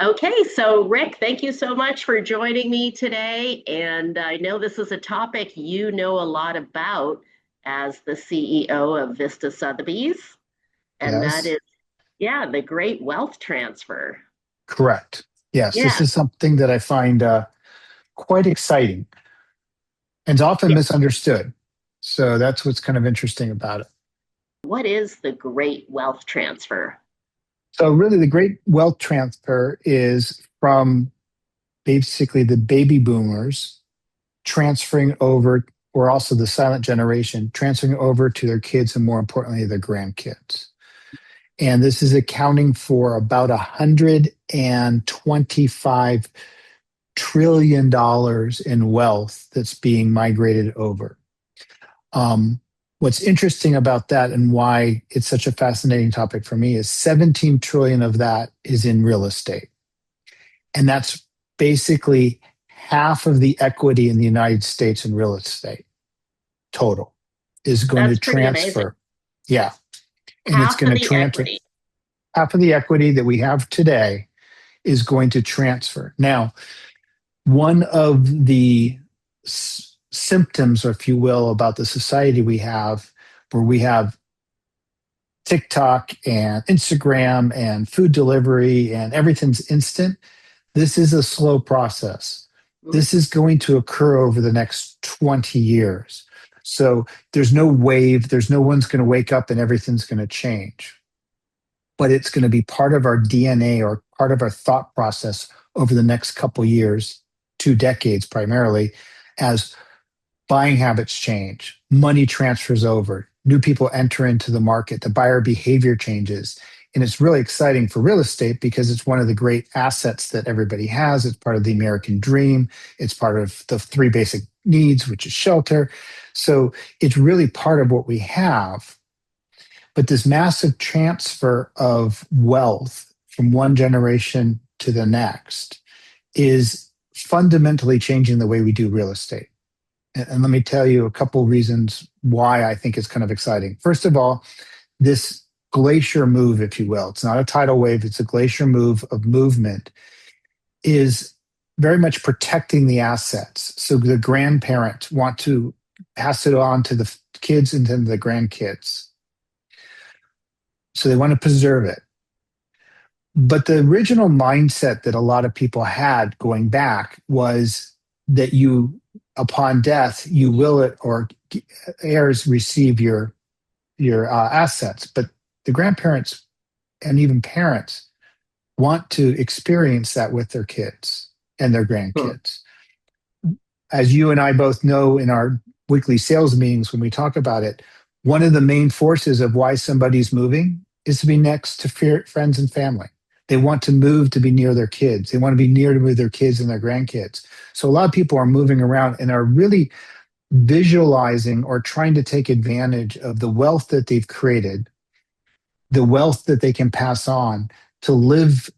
Okay, so Rick, thank you so much for joining me today. And I know this is a topic you know a lot about as the CEO of Vista Sotheby's, and that Yes, is, yeah, the great wealth transfer. correct. Yes, this Yeah, is something that I find quite exciting and is often yeah. misunderstood. So that's what's kind of interesting about it. What is the great wealth transfer? So, really, the great wealth transfer is from basically the baby boomers transferring over, or also the silent generation, transferring over to their kids and more importantly, their grandkids. And this is accounting for about $125 trillion in wealth that's being migrated over. What's interesting about that and why it's such a fascinating topic for me is 17 trillion of that is in real estate. And that's basically half of the equity in the United States in real estate total is going to That's pretty amazing. transfer. Yeah. And it's Half going of to the transfer. equity. Half of the equity that we have today is going to transfer. Now, one of the symptoms, or if you will, about the society we have, where we have TikTok and Instagram and food delivery and everything's instant, this is a slow process. Mm. This is going to occur over the next 20 years. So there's no wave, there's no one's going to wake up and everything's going to change. But it's going to be part of our DNA or part of our thought process over the next couple years, 2 decades primarily, as buying habits change, money transfers over, new people enter into the market, the buyer behavior changes. And it's really exciting for real estate because it's one of the great assets that everybody has. It's part of the American dream. It's part of the three basic needs, which is shelter. So it's really part of what we have. But this massive transfer of wealth from one generation to the next is fundamentally changing the way we do real estate. And let me tell you a couple reasons why I think it's kind of exciting. First of all, this glacier move, if you will, it's not a tidal wave, it's a glacier move of movement, is very much protecting the assets. So the grandparents want to pass it on to the kids and then the grandkids. So they want to preserve it. But the original mindset that a lot of people had going back was that you, upon death, you will it or heirs receive your assets. But the grandparents and even parents want to experience that with their kids and their Hmm. grandkids. As you and I both know in our weekly sales meetings when we talk about it, one of the main forces of why somebody's moving is to be next to friends and family. They want to move to be near their kids. They want to be near to their kids and their grandkids. So a lot of people are moving around and are really visualizing or trying to take advantage of the wealth that they've created, the wealth that they can pass on to live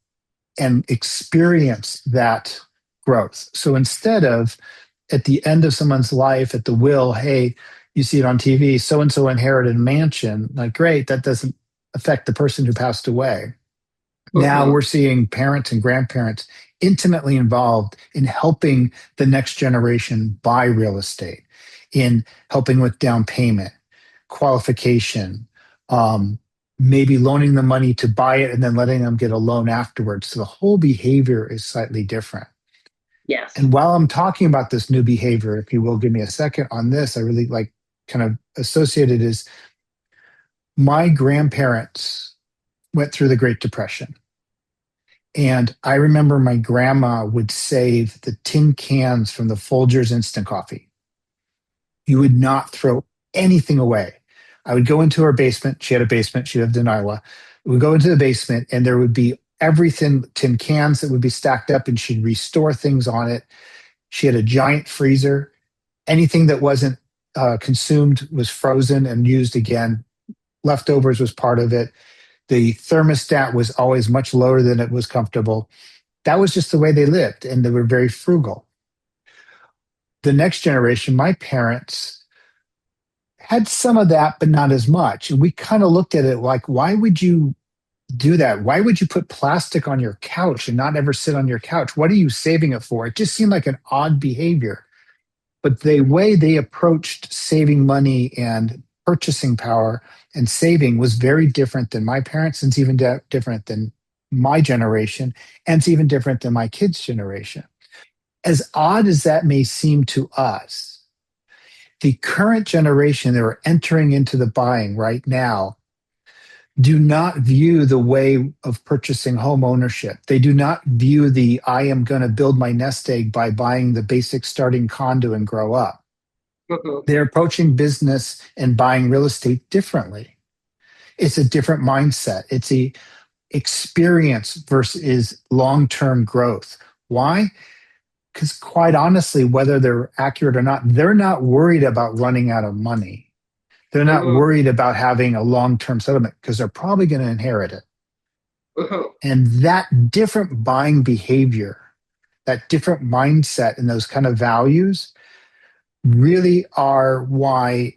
and experience that growth. So instead of at the end of someone's life at the will, hey, you see it on TV, so and so inherited a mansion, like, great, that doesn't affect the person who passed away. Now Hmm. we're seeing parents and grandparents intimately involved in helping the next generation buy real estate, in helping with down payment, qualification, um, maybe loaning the money to buy it and then letting them get a loan afterwards. So the whole behavior is slightly different. Yes. And while I'm talking about this new behavior, if you will give me a second on this, I really like kind of associated is my grandparents went through the Great Depression. And I remember my grandma would save the tin cans from the Folgers instant coffee. You would not throw anything away. I would go into her basement. She had a basement. She lived in Iowa. We would go into the basement, and there would be everything, tin cans that would be stacked up, and she'd restore things on it. She had a giant freezer. Anything that wasn't consumed was frozen and used again. Leftovers was part of it. The thermostat was always much lower than it was comfortable. That was just the way they lived, and they were very frugal. The next generation, my parents, had some of that, but not as much. And we kind of looked at it like, why would you? do that? Why would you put plastic on your couch and not ever sit on your couch? What are you saving it for? It just seemed like an odd behavior. But the way they approached saving money and purchasing power and saving was very different than my parents, and it's even different than my generation, and it's even different than my kids' generation. As odd as that may seem to us, the current generation that are entering into the buying right now do not view the way of purchasing home ownership. They do not view the I am going to build my nest egg by buying the basic starting condo and grow up. Mhm. They're approaching business and buying real estate differently. It's a different mindset. It's a experience versus long-term growth. Why? Because quite honestly, whether they're accurate or not, they're not worried about running out of money. They're not Mhm. worried about having a long-term settlement because they're probably going to inherit it. Mhm. And that different buying behavior, that different mindset and those kind of values really are why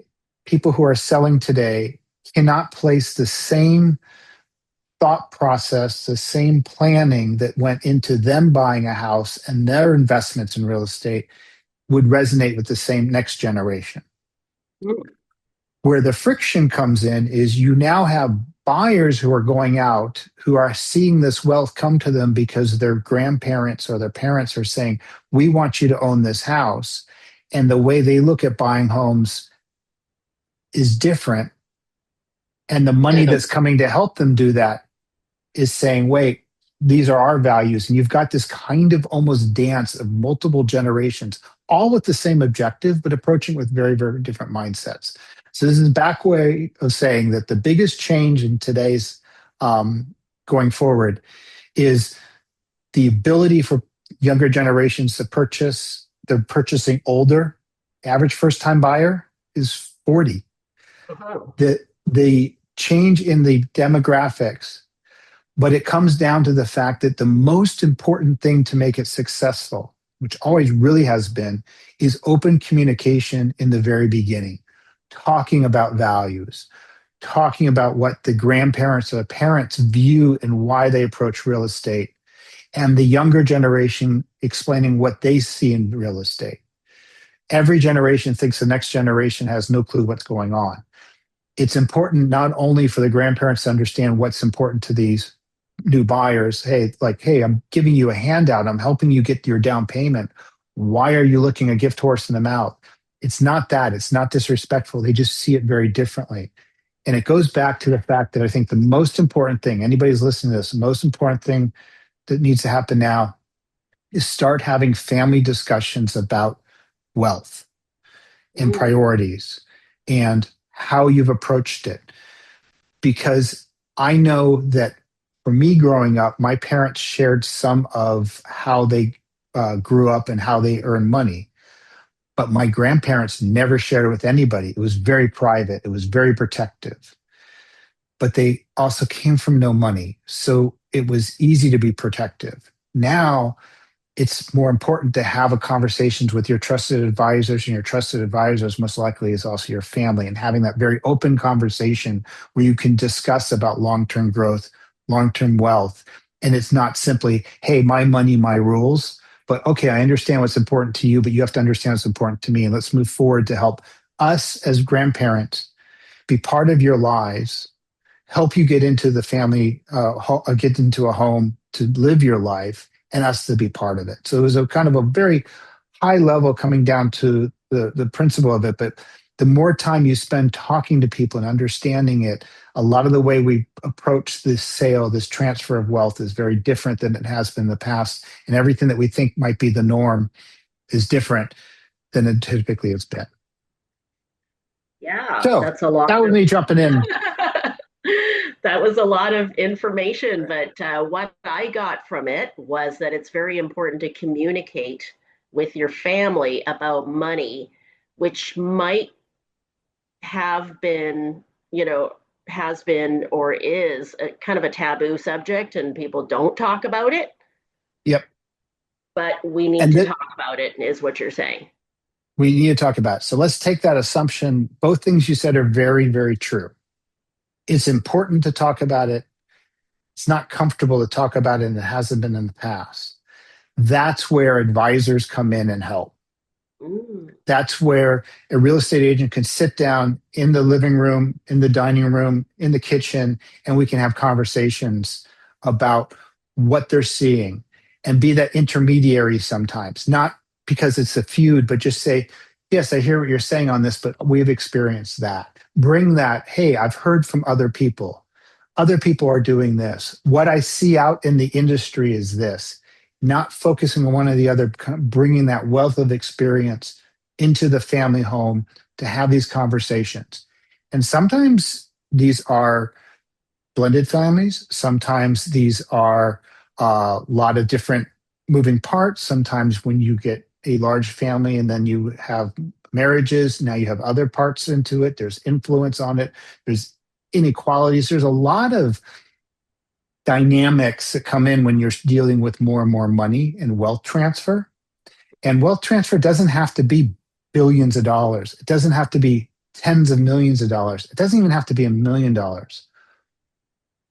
people who are selling today cannot place the same thought process, the same planning that went into them buying a house and their investments in real estate would resonate with the same next generation. Mhm. Where the friction comes in is you now have buyers who are going out who are seeing this wealth come to them because their grandparents or their parents are saying, we want you to own this house. And the way they look at buying homes is different. And the money that's coming to help them do that is saying, wait, these are our values. And you've got this kind of almost dance of multiple generations, all with the same objective, but approaching with very, very different mindsets. So this is a back way of saying that the biggest change in today's going forward is the ability for younger generations to purchase. They're purchasing older. Average first time buyer is 40. Mhm. The change in the demographics, but it comes down to the fact that the most important thing to make it successful, which always really has been, is open communication in the very beginning, talking about values, talking about what the grandparents or the parents view and why they approach real estate, and the younger generation explaining what they see in real estate. Every generation thinks the next generation has no clue what's going on. It's important not only for the grandparents to understand what's important to these new buyers. Hey, like, hey, I'm giving you a handout. I'm helping you get your down payment. Why are you looking a gift horse in the mouth? It's not that. It's not disrespectful. They just see it very differently. And it goes back to the fact that I think the most important thing, anybody's listening to this, the most important thing that needs to happen now is start having family discussions about wealth and Mhm. priorities and how you've approached it. Because I know that for me growing up, my parents shared some of how they grew up and how they earned money. But my grandparents never shared it with anybody. It was very private, it was very protective. But they also came from no money. So it was easy to be protective. Now, it's more important to have a conversations with your trusted advisors, and your trusted advisors most likely is also your family, and having that very open conversation where you can discuss about long-term growth, long-term wealth. And it's not simply, hey, my money, my rules, but okay, I understand what's important to you, but you have to understand what's important to me. And let's move forward to help us as grandparents be part of your lives, help you get into the family, get into a home to live your life, and us to be part of it. So it was a kind of a very high level coming down to the principle of it. But the more time you spend talking to people and understanding it, a lot of the way we approach this sale, this transfer of wealth is very different than it has been in the past. And everything that we think might be the norm is different than it typically has been. Yeah, So that's a lot that was of me jumping in. that was a lot of information, but what I got from it was that it's very important to communicate with your family about money, which might have been, you know, has been or is a kind of a taboo subject and people don't talk about it, Yep. but we need And to that talk about it, is what you're saying. we need to talk about it. So let's take that assumption. Both things you said are very, very true. It's important to talk about it. It's not comfortable to talk about it, and it hasn't been in the past. That's where advisors come in and help. Mm. That's where a real estate agent can sit down in the living room, in the dining room, in the kitchen, and we can have conversations about what they're seeing and be that intermediary sometimes, not because it's a feud, but just say, yes, I hear what you're saying on this, but we've experienced that. Bring that, hey, I've heard from other people. Other people are doing this. What I see out in the industry is this, not focusing on one or the other, kind of bringing that wealth of experience into the family home to have these conversations. And sometimes these are blended families. Sometimes these are a lot of different moving parts. Sometimes when you get a large family and then you have marriages, now you have other parts into it. There's influence on it. There's inequalities. There's a lot of dynamics that come in when you're dealing with more and more money and wealth transfer. And wealth transfer doesn't have to be billions of dollars. It doesn't have to be tens of millions of dollars. It doesn't even have to be $1 million.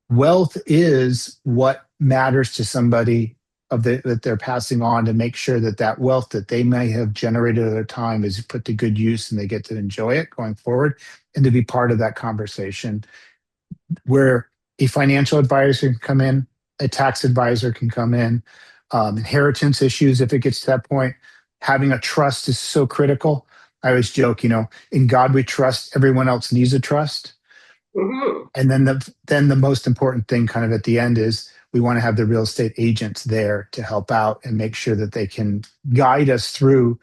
Wealth is what matters to somebody that they're passing on, to make sure that that wealth that they may have generated at a time is put to good use and they get to enjoy it going forward, and to be part of that conversation where a financial advisor can come in, a tax advisor can come in, inheritance issues, if it gets to that point. Having a trust is so critical. I always joke, in God we trust, everyone else needs a trust. Mhm. And then the most important thing kind of at the end is we want to have the real estate agents there to help out and make sure that they can guide us through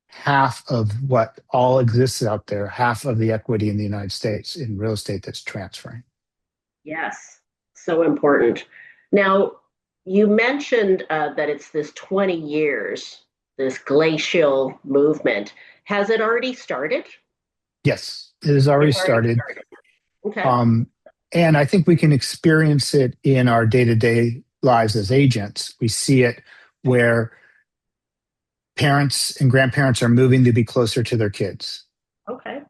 half of what all exists out there, half of the equity in the United States in real estate that's transferring. Yes, so important. Now, you mentioned that it's this 20 years, this glacial movement. Has it already started? Yes, it has already It's already started. started. Okay. Um, and I think we can experience it in our day to day lives as agents. We see it where parents and grandparents are moving to be closer to their kids. Okay.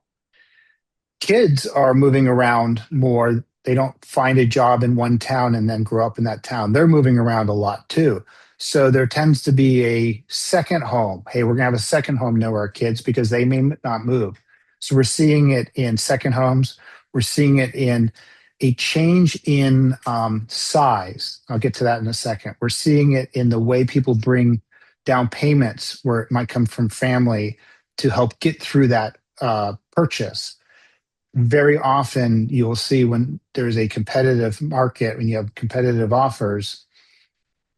Kids are moving around more. They don't find a job in one town and then grow up in that town. They're moving around a lot too. So there tends to be a second home. Hey, we're going to have a second home near our kids because they may not move. So we're seeing it in second homes. We're seeing it in a change in size. I'll get to that in a second. We're seeing it in the way people bring down payments where it might come from family to help get through that purchase. Very often you'll see when there's a competitive market, when you have competitive offers,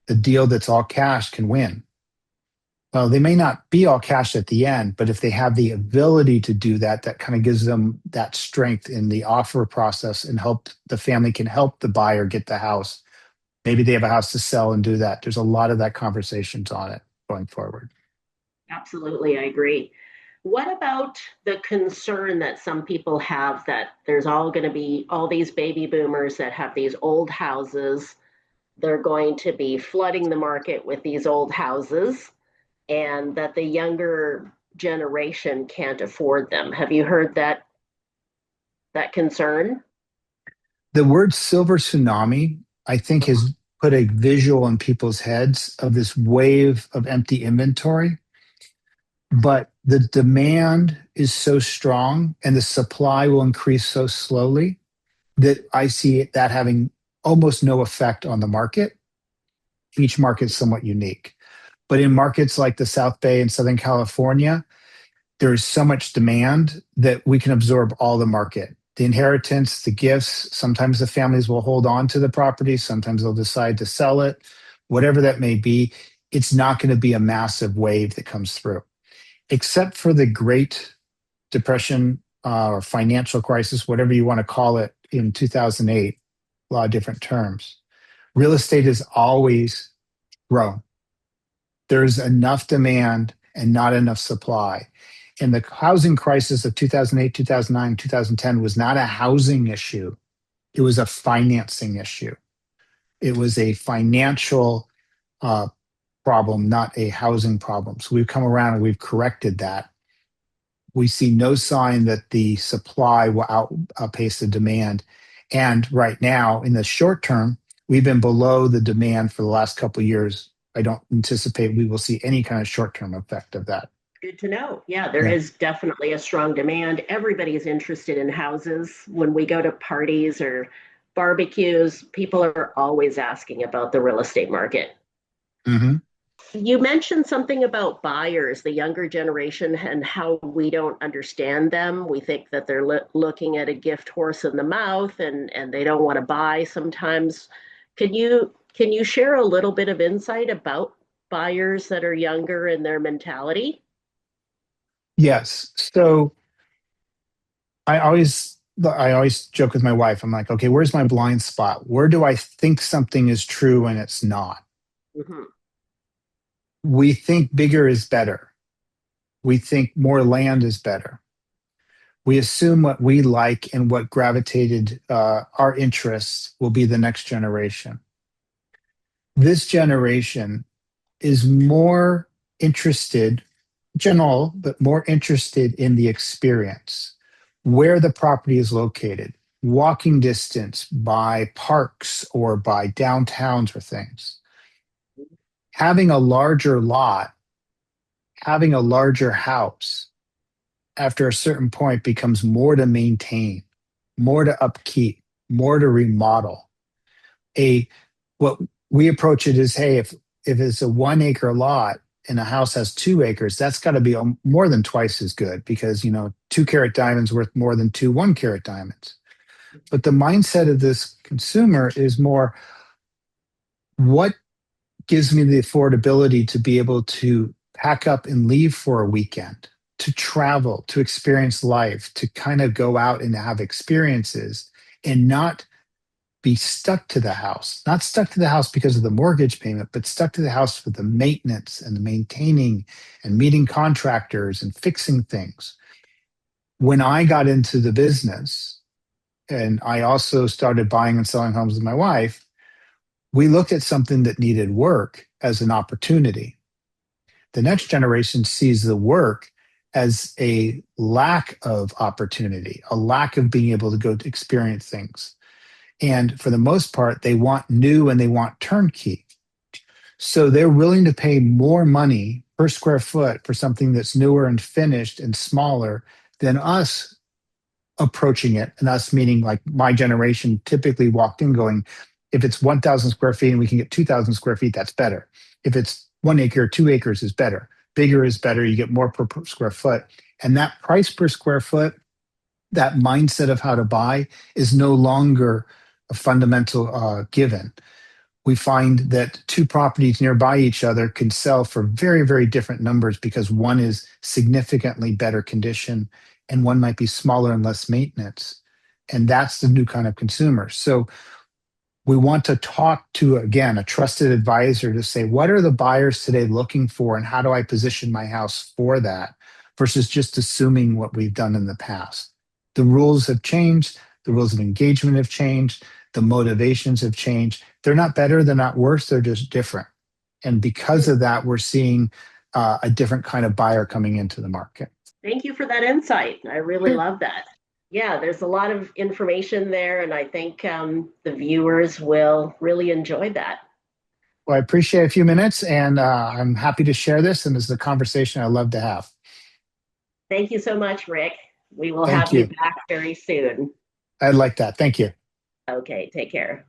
the deal that's all cash can win. Well, they may not be all cash at the end, but if they have the ability to do that, that kind of gives them that strength in the offer process and help the family can help the buyer get the house. Maybe they have a house to sell and do that. There's a lot of that conversations on it going forward. Absolutely, I agree. What about the concern that some people have that there's all going to be all these baby boomers that have these old houses? They're going to be flooding the market with these old houses, and that the younger generation can't afford them. Have you heard that concern? The word silver tsunami, I think, has put a visual in people's heads of this wave of empty inventory, but the demand is so strong and the supply will increase so slowly that I see that having almost no effect on the market. Each market is somewhat unique. But in markets like the South Bay and Southern California, there is so much demand that we can absorb all the market. The inheritance, the gifts, sometimes the families will hold on to the property, sometimes they'll decide to sell it, whatever that may be. It's not going to be a massive wave that comes through, except for the Great Depression or financial crisis, whatever you want to call it, in 2008, a lot of different terms. Real estate has always grown. There's enough demand and not enough supply. And the housing crisis of 2008, 2009, 2010 was not a housing issue. It was a financing issue. It was a financial uh, problem, not a housing problem. So we've come around and we've corrected that. We see no sign that the supply will outpace the demand. And right now, in the short term, we've been below the demand for the last couple of years. I don't anticipate we will see any kind of short-term effect of that. Good to know. Yeah, there Yeah. is definitely a strong demand. Everybody is interested in houses. When we go to parties or barbecues, people are always asking about the real estate market. Hmm. You mentioned something about buyers, the younger generation, and how we don't understand them. We think that they're looking at a gift horse in the mouth, and they don't want to buy sometimes. Can you share a little bit of insight about buyers that are younger and their mentality? Yes. So I always joke with my wife. I'm like, okay, where's my blind spot? Where do I think something is true and it's not? Hmm. We think bigger is better. We think more land is better. We assume what we like and what gravitated our interests will be the next generation. This generation is more interested, general, but more interested in the experience, where the property is located, walking distance by parks or by downtowns or things. Having a larger lot, having a larger house after a certain point becomes more to maintain, more to upkeep, more to remodel. A what we approach it is, hey, if it's a 1 acre lot and a house has 2 acres, that's got to be more than twice as good because 2 carat diamonds worth more than two 1 carat diamonds. But the mindset of this consumer is more, what gives me the affordability to be able to pack up and leave for a weekend, to travel, to experience life, to kind of go out and have experiences and not be stuck to the house, not stuck to the house because of the mortgage payment, but stuck to the house for the maintenance and the maintaining and meeting contractors and fixing things. When I got into the business and I also started buying and selling homes with my wife, we looked at something that needed work as an opportunity. The next generation sees the work as a lack of opportunity, a lack of being able to go to experience things. And for the most part, they want new and they want turnkey. So they're willing to pay more money per square foot for something that's newer and finished and smaller than us approaching it. And us meaning like my generation typically walked in going, if it's 1,000 square feet and we can get 2,000 square feet, that's better. If it's 1 acre, 2 acres is better. Bigger is better. You get more per square foot. And that price per square foot, that mindset of how to buy is no longer a fundamental given. We find that two properties nearby each other can sell for very, very different numbers because one is significantly better condition and one might be smaller and less maintenance. And that's the new kind of consumer. So we want to talk to, again, a trusted advisor to say, what are the buyers today looking for and how do I position my house for that versus just assuming what we've done in the past. The rules have changed, the rules of engagement have changed, the motivations have changed. They're not better, they're not worse, they're just different. And because of that, we're seeing a different kind of buyer coming into the market. Thank you for that insight. I really Sure. love that. Yeah, there's a lot of information there, and I think the viewers will really enjoy that. Well, I appreciate a few minutes and I'm happy to share this. And this is a conversation I love to have. Thank you so much, Rick. We will Thank have you you. back very soon. I like that. Thank you. Okay, take care.